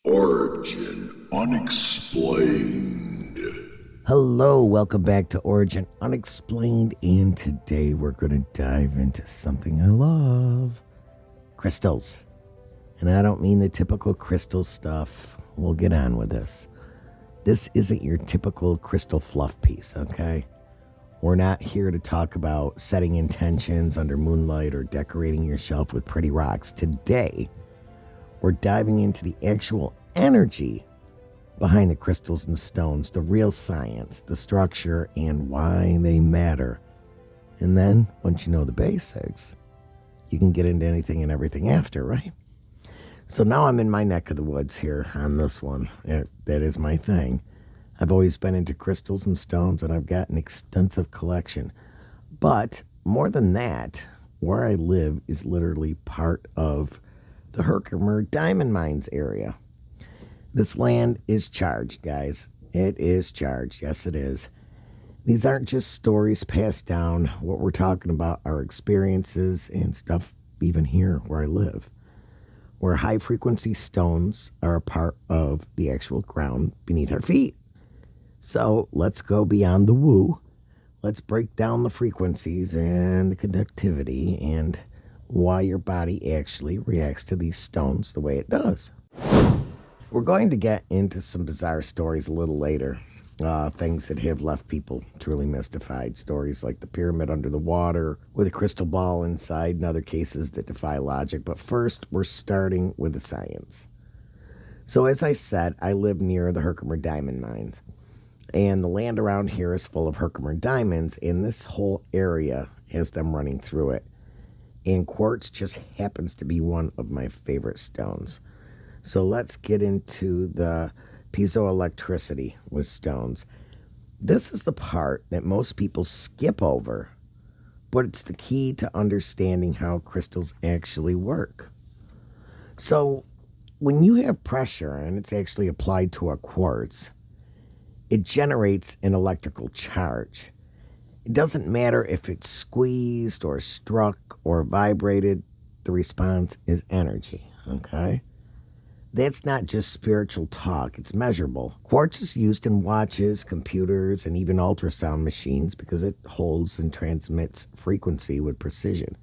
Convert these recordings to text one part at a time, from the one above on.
Origin Unexplained. Hello, welcome back to Origin Unexplained, and today we're going to dive into something I love. Crystals. And I don't mean the typical crystal stuff. We'll get on with this. This isn't your typical crystal fluff piece, okay? We're not here to talk about setting intentions under moonlight or decorating your shelf with pretty rocks. Today, we're diving into the actual energy behind the crystals and stones, the real science, the structure, and why they matter. And then, once you know the basics, you can get into anything and everything after, right? So now I'm in my neck of the woods here on this one. That is my thing. I've always been into crystals and stones, and I've got an extensive collection. But more than that, where I live is literally part of the Herkimer Diamond Mines area. This land is charged, guys. It is charged. Yes, it is. These aren't just stories passed down. What we're talking about are experiences and stuff even here where I live, where high-frequency stones are a part of the actual ground beneath our feet. So let's go beyond the woo. Let's break down the frequencies and the conductivity and why your body actually reacts to these stones the way it does. We're going to get into some bizarre stories a little later. Things that have left people truly mystified. Stories like the pyramid under the water with a crystal ball inside, and other cases that defy logic. But first, we're starting with the science. So as I said, I live near the Herkimer Diamond Mines. And the land around here is full of Herkimer diamonds, and this whole area has them running through it. And quartz just happens to be one of my favorite stones. So let's get into the piezoelectricity with stones. This is the part that most people skip over, but it's the key to understanding how crystals actually work. So when you have pressure and it's actually applied to a quartz, it generates an electrical charge. It doesn't matter if it's squeezed or struck or vibrated, the response is energy, okay? That's not just spiritual talk, it's measurable. Quartz is used in watches, computers, and even ultrasound machines because it holds and transmits frequency with precision.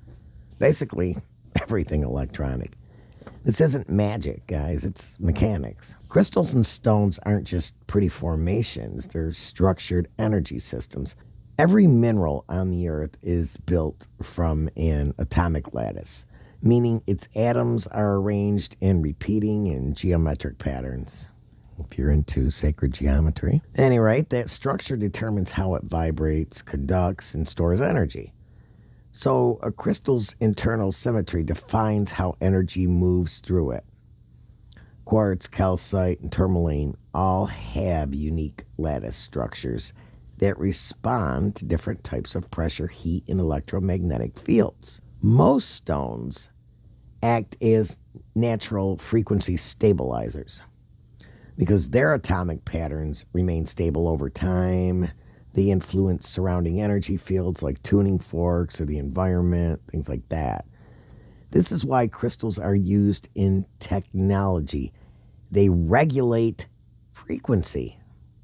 Basically, everything electronic. This isn't magic, guys, it's mechanics. Crystals and stones aren't just pretty formations, they're structured energy systems. Every mineral on the earth is built from an atomic lattice, meaning its atoms are arranged in repeating in geometric patterns, if you're into sacred geometry. Anyway, that structure determines how it vibrates, conducts, and stores energy. So a crystal's internal symmetry defines how energy moves through it. Quartz, calcite, and tourmaline all have unique lattice structures that respond to different types of pressure, heat, and electromagnetic fields. Most stones act as natural frequency stabilizers because their atomic patterns remain stable over time. They influence surrounding energy fields like tuning forks or the environment, things like that. This is why crystals are used in technology. They regulate frequency.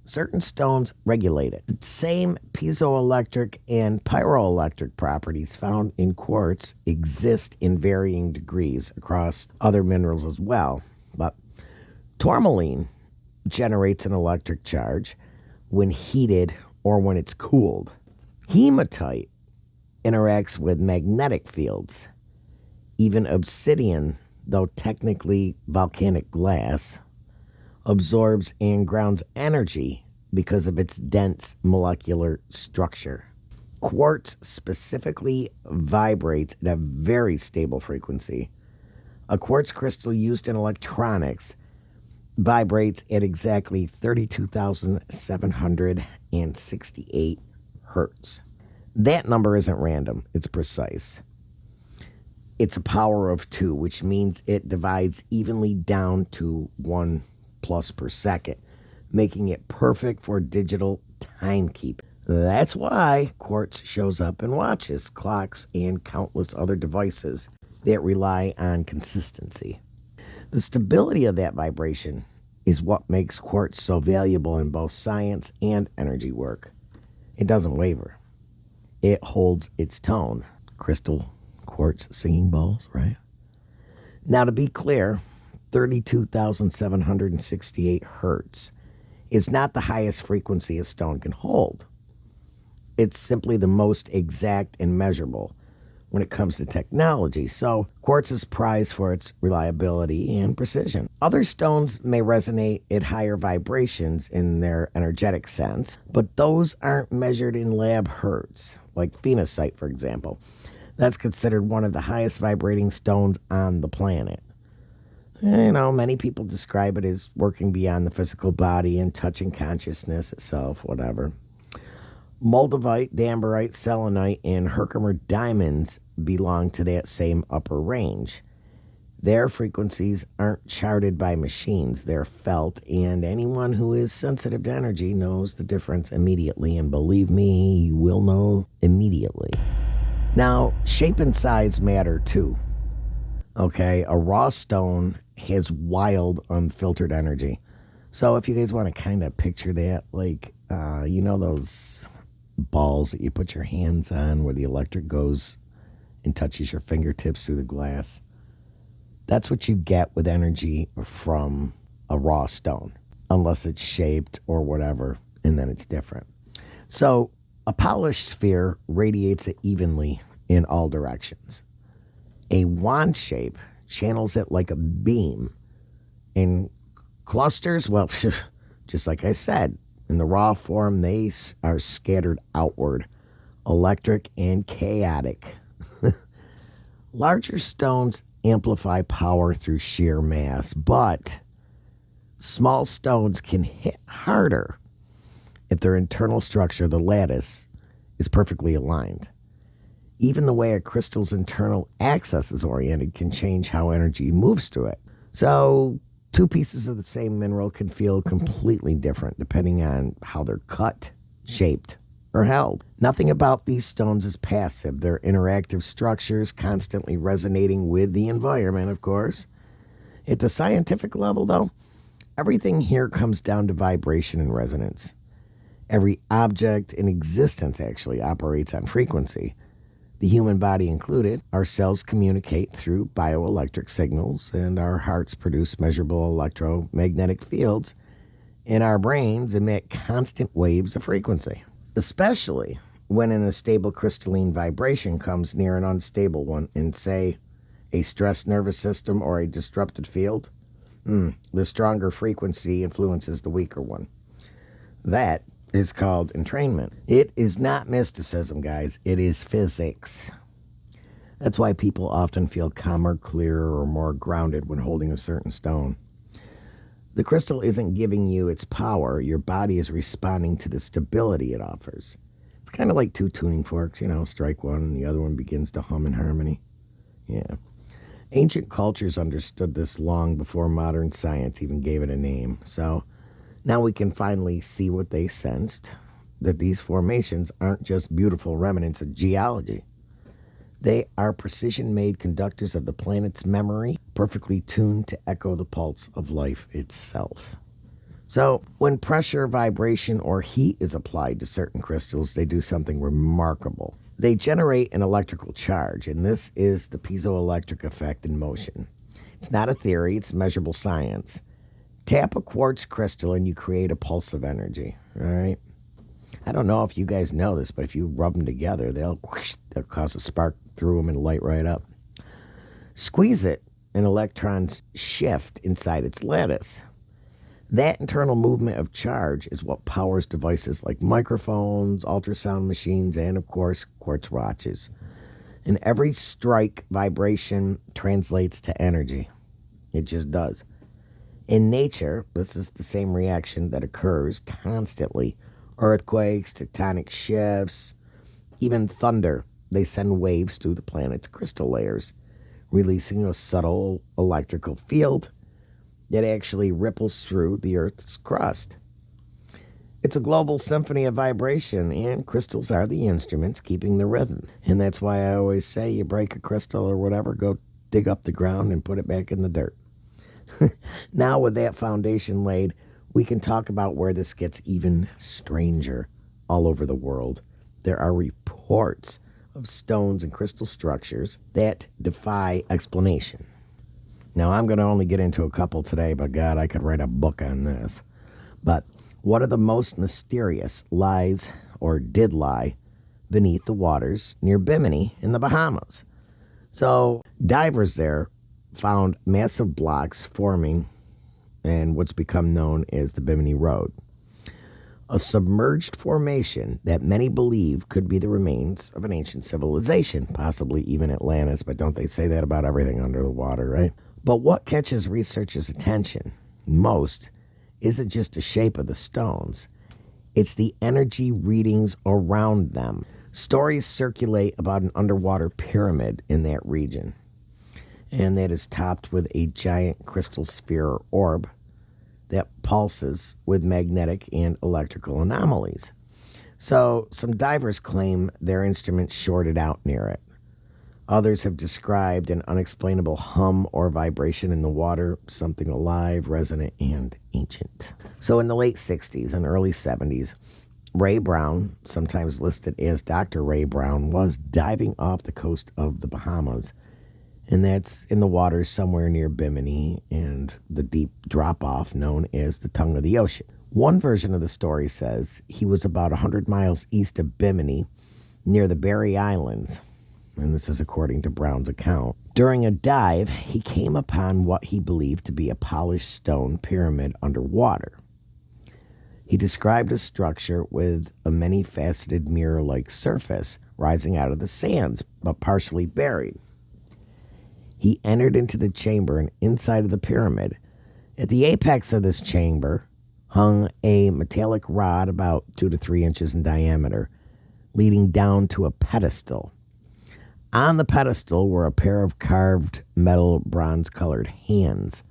Certain stones regulate it. The same piezoelectric and pyroelectric properties found in quartz exist in varying degrees across other minerals as well. But tourmaline generates an electric charge when heated or when it's cooled. Hematite interacts with magnetic fields. Even obsidian, though technically volcanic glass, absorbs and grounds energy because of its dense molecular structure. Quartz specifically vibrates at a very stable frequency. A quartz crystal used in electronics vibrates at exactly 32,768 hertz. That number isn't random, it's precise. It's a power of 2, which means it divides evenly down to 1 plus per second, making it perfect for digital timekeeping. That's why quartz shows up in watches, clocks, and countless other devices that rely on consistency. The stability of that vibration is what makes quartz so valuable in both science and energy work. It doesn't waver. It holds its tone. Crystal quartz singing bowls, right? Now, to be clear, 32,768 hertz is not the highest frequency a stone can hold. It's simply the most exact and measurable when it comes to technology. So quartz is prized for its reliability and precision. Other stones may resonate at higher vibrations in their energetic sense, but those aren't measured in lab hertz, like phenocite, for example. That's considered one of the highest vibrating stones on the planet. Many people describe it as working beyond the physical body and touching consciousness itself, whatever. Moldavite, Dambarite, Selenite, and Herkimer diamonds belong to that same upper range. Their frequencies aren't charted by machines, they're felt, and anyone who is sensitive to energy knows the difference immediately, and believe me, you will know immediately. Now, shape and size matter too. Okay, a raw stone has wild, unfiltered energy. So if you guys want to kind of picture that, like, those balls that you put your hands on where the electric goes and touches your fingertips through the glass. That's what you get with energy from a raw stone, unless it's shaped or whatever, and then it's different. So a polished sphere radiates it evenly in all directions. A wand shape channels it like a beam. In clusters, well, just like I said, in the raw form, they are scattered outward, electric and chaotic. Larger stones amplify power through sheer mass, but small stones can hit harder if their internal structure, the lattice, is perfectly aligned. Even the way a crystal's internal axis is oriented can change how energy moves through it. So, two pieces of the same mineral can feel completely different depending on how they're cut, shaped, or held. Nothing about these stones is passive. They're interactive structures constantly resonating with the environment, of course. At the scientific level, though, everything here comes down to vibration and resonance. Every object in existence actually operates on frequency. The human body included. Our cells communicate through bioelectric signals, and our hearts produce measurable electromagnetic fields, and our brains emit constant waves of frequency. Especially when an unstable crystalline vibration comes near an unstable one in, say, a stressed nervous system or a disrupted field. The stronger frequency influences the weaker one. That is called entrainment. It is not mysticism, guys. It is physics. That's why people often feel calmer, clearer, or more grounded when holding a certain stone. The crystal isn't giving you its power. Your body is responding to the stability it offers. It's kind of like two tuning forks, strike one and the other one begins to hum in harmony. Yeah. Ancient cultures understood this long before modern science even gave it a name. So now we can finally see what they sensed, that these formations aren't just beautiful remnants of geology. They are precision-made conductors of the planet's memory, perfectly tuned to echo the pulse of life itself. So when pressure, vibration, or heat is applied to certain crystals, they do something remarkable. They generate an electrical charge, and this is the piezoelectric effect in motion. It's not a theory, it's measurable science. Tap a quartz crystal and you create a pulse of energy, all right? I don't know if you guys know this, but if you rub them together, they'll cause a spark through them and light right up. Squeeze it, and electrons shift inside its lattice. That internal movement of charge is what powers devices like microphones, ultrasound machines, and, of course, quartz watches. And every strike vibration translates to energy. It just does. In nature, this is the same reaction that occurs constantly. Earthquakes, tectonic shifts, even thunder. They send waves through the planet's crystal layers, releasing a subtle electrical field that actually ripples through the Earth's crust. It's a global symphony of vibration, and crystals are the instruments keeping the rhythm. And that's why I always say you break a crystal or whatever, go dig up the ground and put it back in the dirt. Now, with that foundation laid, we can talk about where this gets even stranger. All over the world, there are reports of stones and crystal structures that defy explanation. Now, I'm going to only get into a couple today, but God, I could write a book on this. But one of the most mysterious lies, or did lie, beneath the waters near Bimini in the Bahamas. So, divers there found massive blocks forming in what's become known as the Bimini Road, a submerged formation that many believe could be the remains of an ancient civilization, possibly even Atlantis, but don't they say that about everything under the water, right? But what catches researchers' attention most isn't just the shape of the stones, it's the energy readings around them. Stories circulate about an underwater pyramid in that region, and that is topped with a giant crystal sphere or orb that pulses with magnetic and electrical anomalies. So some divers claim their instruments shorted out near it. Others have described an unexplainable hum or vibration in the water, something alive, resonant, and ancient. So in the late 60s and early 70s, Ray Brown, sometimes listed as Dr. Ray Brown, was diving off the coast of the Bahamas, and that's in the waters somewhere near Bimini and the deep drop-off known as the tongue of the ocean. One version of the story says he was about 100 miles east of Bimini, near the Berry Islands, and this is according to Brown's account. During a dive, he came upon what he believed to be a polished stone pyramid underwater. He described a structure with a many-faceted mirror-like surface rising out of the sands, but partially buried. He entered into the chamber, and inside of the pyramid, at the apex of this chamber, hung a metallic rod about 2 to 3 inches in diameter, leading down to a pedestal. On the pedestal were a pair of carved metal bronze-colored hands.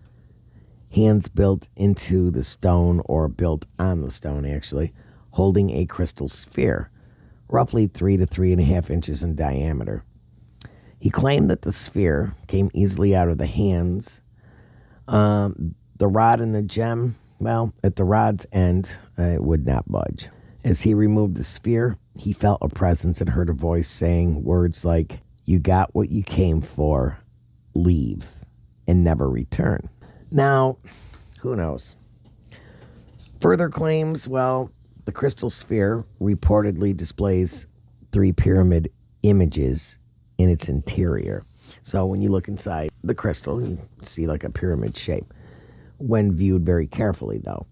Hands built into the stone, or built on the stone, actually, holding a crystal sphere, roughly 3 to 3.5 inches in diameter. He claimed that the sphere came easily out of the hands. The rod and the gem, well, at the rod's end, it would not budge. As he removed the sphere, he felt a presence and heard a voice saying words like, "You got what you came for, leave, and never return." Now, who knows? Further claims, well, the crystal sphere reportedly displays 3 pyramid images in its interior. So when you look inside the crystal, you see like a pyramid shape, when viewed very carefully, though.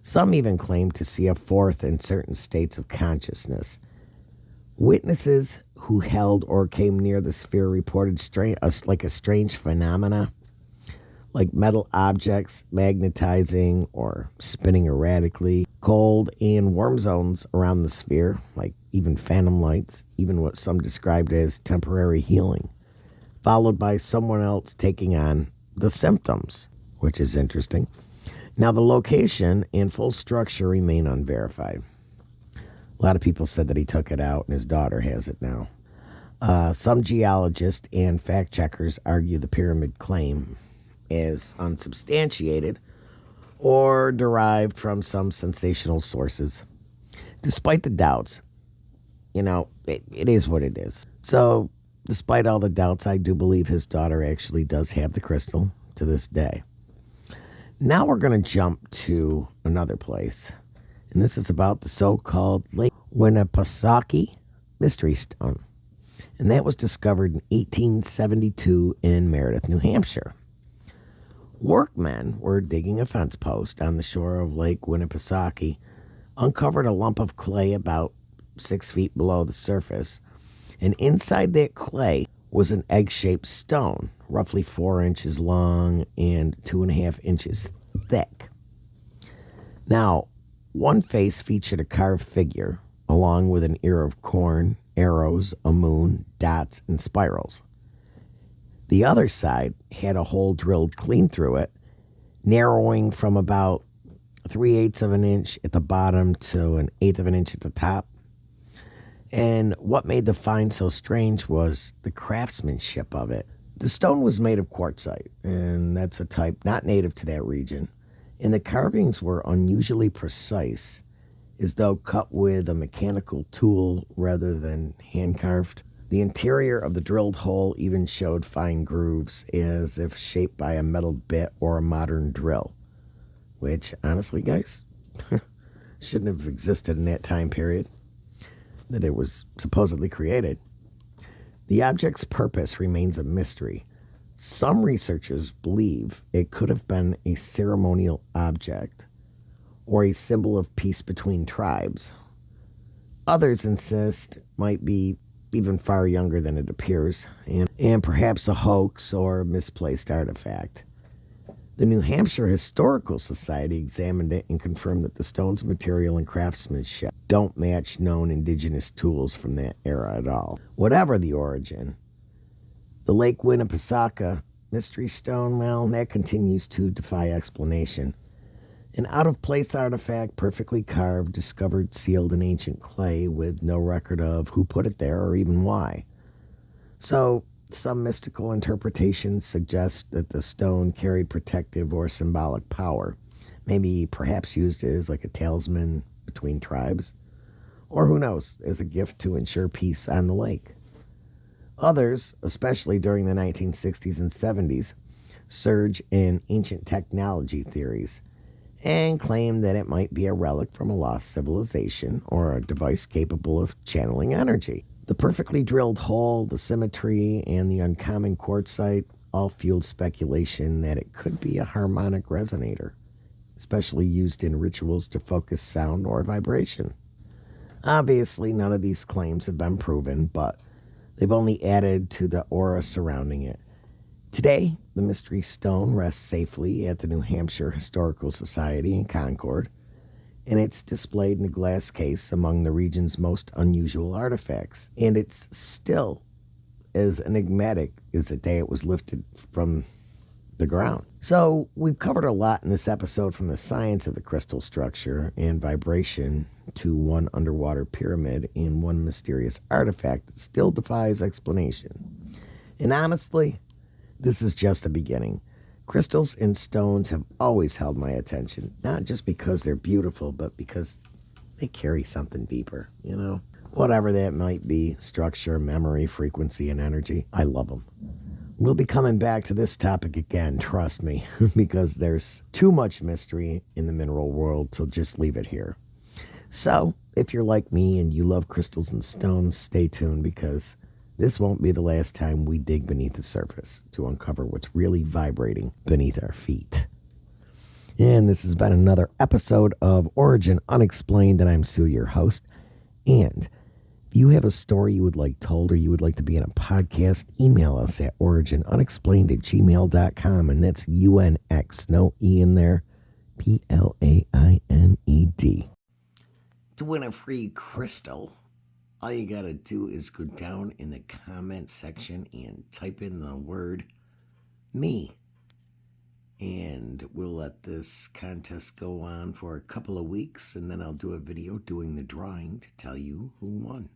Some even claim to see a 4th in certain states of consciousness. Witnesses who held or came near the sphere reported a strange phenomena, like metal objects magnetizing or spinning erratically, cold and warm zones around the sphere, like even phantom lights, even what some described as temporary healing, followed by someone else taking on the symptoms, which is interesting. Now, the location and full structure remain unverified. A lot of people said that he took it out and his daughter has it now. Some geologists and fact checkers argue the pyramid claim is unsubstantiated or derived from some sensational sources. Despite the doubts, it is what it is. So, despite all the doubts, I do believe his daughter actually does have the crystal to this day. Now we're going to jump to another place, and this is about the so-called Lake Winnipesaukee Mystery Stone, and that was discovered in 1872 in Meredith, New Hampshire. Workmen were digging a fence post on the shore of Lake Winnipesaukee, uncovered a lump of clay about 6 feet below the surface, and inside that clay was an egg-shaped stone, roughly 4 inches long and 2.5 inches thick. Now, one face featured a carved figure, along with an ear of corn, arrows, a moon, dots, and spirals. The other side had a hole drilled clean through it, narrowing from about 3/8 of an inch at the bottom to 1/8 of an inch at the top. And what made the find so strange was the craftsmanship of it. The stone was made of quartzite, and that's a type not native to that region. And the carvings were unusually precise, as though cut with a mechanical tool rather than hand carved. The interior of the drilled hole even showed fine grooves, as if shaped by a metal bit or a modern drill. Which, honestly, guys, shouldn't have existed in that time period that it was supposedly created. The object's purpose remains a mystery. Some researchers believe it could have been a ceremonial object or a symbol of peace between tribes. Others insist it might be even far younger than it appears, and perhaps a hoax or misplaced artifact. The New Hampshire Historical Society examined it and confirmed that the stone's material and craftsmanship don't match known indigenous tools from that era at all. Whatever the origin, the Lake Winnipesaukee Mystery Stone, well, that continues to defy explanation. An out-of-place artifact, perfectly carved, discovered sealed in ancient clay with no record of who put it there or even why. So, some mystical interpretations suggest that the stone carried protective or symbolic power, maybe perhaps used as like a talisman between tribes, or who knows, as a gift to ensure peace on the lake. Others, especially during the 1960s and 70s, surge in ancient technology theories and claim that it might be a relic from a lost civilization or a device capable of channeling energy. The perfectly drilled hole, the symmetry, and the uncommon quartzite all fueled speculation that it could be a harmonic resonator, especially used in rituals to focus sound or vibration. Obviously, none of these claims have been proven, but they've only added to the aura surrounding it. Today, the Mystery Stone rests safely at the New Hampshire Historical Society in Concord, and it's displayed in a glass case among the region's most unusual artifacts. And it's still as enigmatic as the day it was lifted from the ground. So we've covered a lot in this episode, from the science of the crystal structure and vibration to one underwater pyramid and one mysterious artifact that still defies explanation. And honestly, this is just the beginning. Crystals and stones have always held my attention, not just because they're beautiful, but because they carry something deeper, you know? Whatever that might be, structure, memory, frequency, and energy, I love them. We'll be coming back to this topic again, trust me, because there's too much mystery in the mineral world to just leave it here. So, if you're like me and you love crystals and stones, stay tuned, because this won't be the last time we dig beneath the surface to uncover what's really vibrating beneath our feet. And this has been another episode of Origin Unexplained, and I'm Sue, your host. And if you have a story you would like told, or you would like to be in a podcast, email us at originunexplained@gmail.com, and that's UNX, no E in there, PLAINED. To win a free crystal, all you gotta do is go down in the comment section and type in the word me. And we'll let this contest go on for a couple of weeks, and then I'll do a video doing the drawing to tell you who won.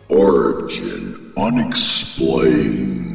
Origin Unexplained.